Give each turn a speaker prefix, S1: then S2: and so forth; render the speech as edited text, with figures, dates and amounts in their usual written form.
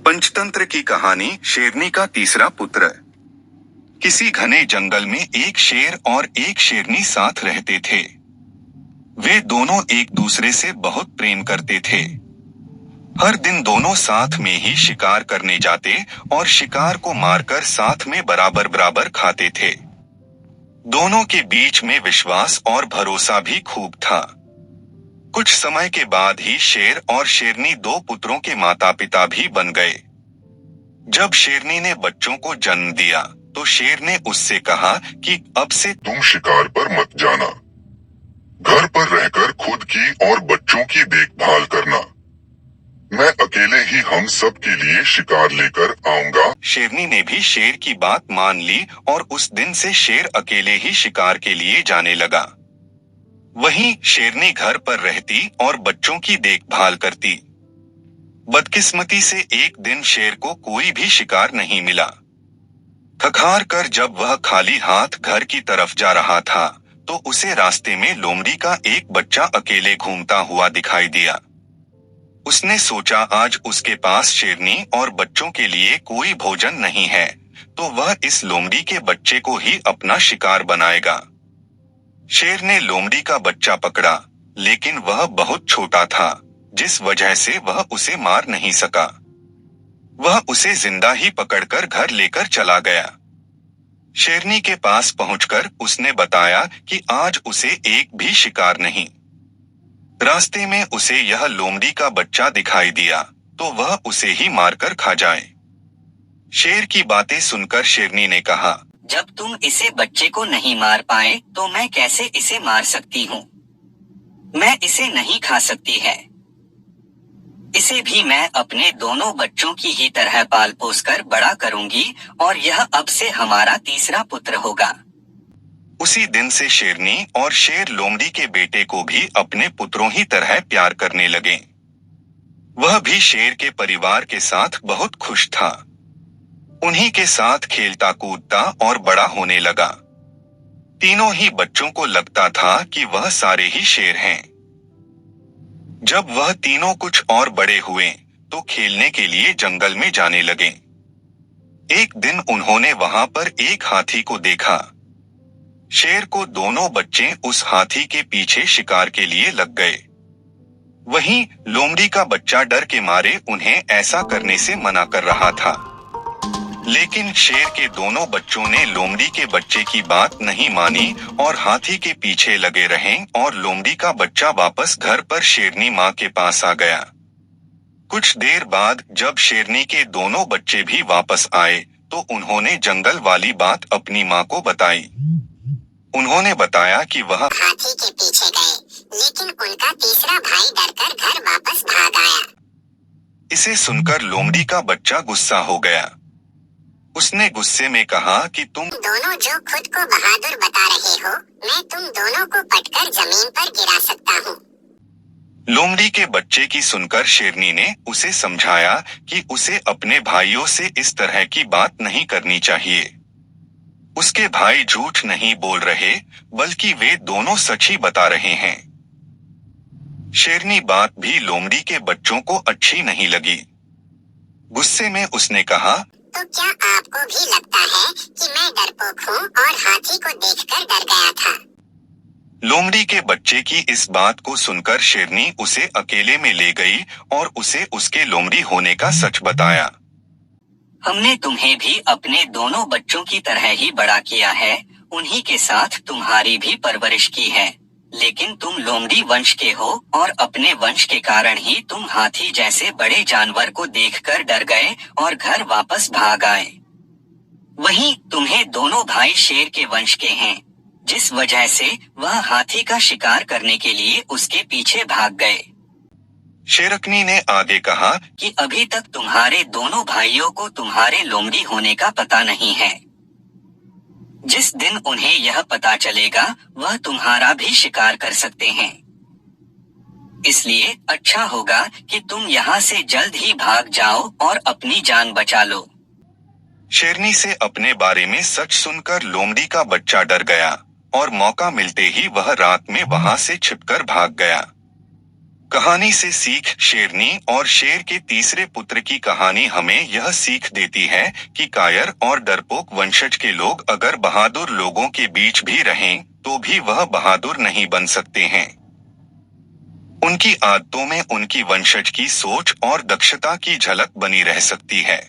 S1: पंचतंत्र की कहानी शेरनी का तीसरा पुत्र। किसी घने जंगल में एक शेर और एक शेरनी साथ रहते थे। वे दोनों एक दूसरे से बहुत प्रेम करते थे। हर दिन दोनों साथ में ही शिकार करने जाते और शिकार को मारकर साथ में बराबर बराबर खाते थे। दोनों के बीच में विश्वास और भरोसा भी खूब था। कुछ समय के बाद ही शेर और शेरनी दो पुत्रों के माता पिता भी बन गए। जब शेरनी ने बच्चों को जन्म दिया तो शेर ने उससे कहा कि अब से तुम शिकार पर मत जाना। घर पर रहकर खुद की और बच्चों की देखभाल करना। मैं अकेले ही हम सब के लिए शिकार लेकर आऊंगा। शेरनी ने भी शेर की बात मान ली और उस दिन से शेर अकेले ही शिकार के लिए जाने लगा। वहीं शेरनी घर पर रहती और बच्चों की देखभाल करती। बदकिस्मती से एक दिन शेर को कोई भी शिकार नहीं मिला। थक-हार कर जब वह खाली हाथ घर की तरफ जा रहा था तो उसे रास्ते में लोमड़ी का एक बच्चा अकेले घूमता हुआ दिखाई दिया। उसने सोचा आज उसके पास शेरनी और बच्चों के लिए कोई भोजन नहीं है तो वह इस लोमड़ी के बच्चे को ही अपना शिकार बनाएगा। शेर ने लोमड़ी का बच्चा पकड़ा, लेकिन वह बहुत छोटा था, जिस वजह से वह उसे मार नहीं सका। वह उसे जिंदा ही पकड़कर घर लेकर चला गया। शेरनी के पास पहुंचकर उसने बताया कि आज उसे एक भी शिकार नहीं। रास्ते में उसे यह लोमड़ी का बच्चा दिखाई दिया तो वह उसे ही मारकर खा जाए। शेर की बातें सुनकर शेरनी ने कहा,
S2: जब तुम इसे बच्चे को नहीं मार पाए तो मैं कैसे इसे मार सकती हूँ। मैं इसे नहीं खा सकती है। इसे भी मैं अपने दोनों बच्चों की ही तरह पाल पोस कर बड़ा करूंगी और यह अब से हमारा तीसरा पुत्र होगा।
S1: उसी दिन से शेरनी और शेर लोमड़ी के बेटे को भी अपने पुत्रों ही तरह प्यार करने लगे। वह भी शेर के परिवार के साथ बहुत खुश था। उन्हीं के साथ खेलता कूदता और बड़ा होने लगा। तीनों ही बच्चों को लगता था कि वह सारे ही शेर हैं। जब वह तीनों कुछ और बड़े हुए तो खेलने के लिए जंगल में जाने लगे। एक दिन उन्होंने वहां पर एक हाथी को देखा। शेर को दोनों बच्चे उस हाथी के पीछे शिकार के लिए लग गए। वहीं लोमड़ी का बच्चा डर के मारे उन्हें ऐसा करने से मना कर रहा था। लेकिन शेर के दोनों बच्चों ने लोमड़ी के बच्चे की बात नहीं मानी और हाथी के पीछे लगे रहे और लोमड़ी का बच्चा वापस घर पर शेरनी माँ के पास आ गया। कुछ देर बाद जब शेरनी के दोनों बच्चे भी वापस आए तो उन्होंने जंगल वाली बात अपनी माँ को बताई। उन्होंने बताया कि वह
S3: हाथी के पीछे गए, लेकिन उनका तीसरा भाई डरकर घर वापस भाग आया।
S1: इसे सुनकर लोमड़ी का बच्चा गुस्सा हो गया। उसने गुस्से में कहा कि तुम
S3: दोनों जो खुद को बहादुर बता रहे हो, मैं तुम दोनों को पटकर जमीन पर गिरा सकता हूँ।
S1: लोमड़ी के बच्चे की सुनकर शेरनी ने उसे समझाया कि उसे अपने भाइयों से इस तरह की बात नहीं करनी चाहिए। उसके भाई झूठ नहीं बोल रहे, बल्कि वे दोनों सच ही बता रहे हैं। शेरनी बात भी लोमड़ी के बच्चों को अच्छी नहीं लगी। गुस्से में उसने कहा,
S3: तो क्या आपको भी लगता है कि मैं डरपोक हूँ और हाथी को देखकर डर गया था?
S1: लोमड़ी के बच्चे की इस बात को सुनकर शेरनी उसे अकेले में ले गई और उसे उसके लोमड़ी होने का सच बताया।
S2: हमने तुम्हें भी अपने दोनों बच्चों की तरह ही बड़ा किया है, उन्हीं के साथ तुम्हारी भी परवरिश की है, लेकिन तुम लोमड़ी वंश के हो और अपने वंश के कारण ही तुम हाथी जैसे बड़े जानवर को देखकर डर गए और घर वापस भाग आए। वहीं तुम्हें दोनों भाई शेर के वंश के हैं, जिस वजह से वह हाथी का शिकार करने के लिए उसके पीछे भाग गए।
S1: शेरकनी ने आगे कहा
S2: कि अभी तक तुम्हारे दोनों भाइयों को तुम्हारे लोमड़ी होने का पता नहीं है। जिस दिन उन्हें यह पता चलेगा वह तुम्हारा भी शिकार कर सकते हैं। इसलिए अच्छा होगा कि तुम यहाँ से जल्द ही भाग जाओ और अपनी जान बचा लो।
S1: शेरनी से अपने बारे में सच सुनकर लोमड़ी का बच्चा डर गया और मौका मिलते ही वह रात में वहां से छिपकर भाग गया। कहानी से सीख शेरनी और शेर के तीसरे पुत्र की कहानी हमें यह सीख देती है कि कायर और डरपोक वंशज के लोग अगर बहादुर लोगों के बीच भी रहें तो भी वह बहादुर नहीं बन सकते हैं। उनकी आदतों में उनकी वंशज की सोच और दक्षता की झलक बनी रह सकती है।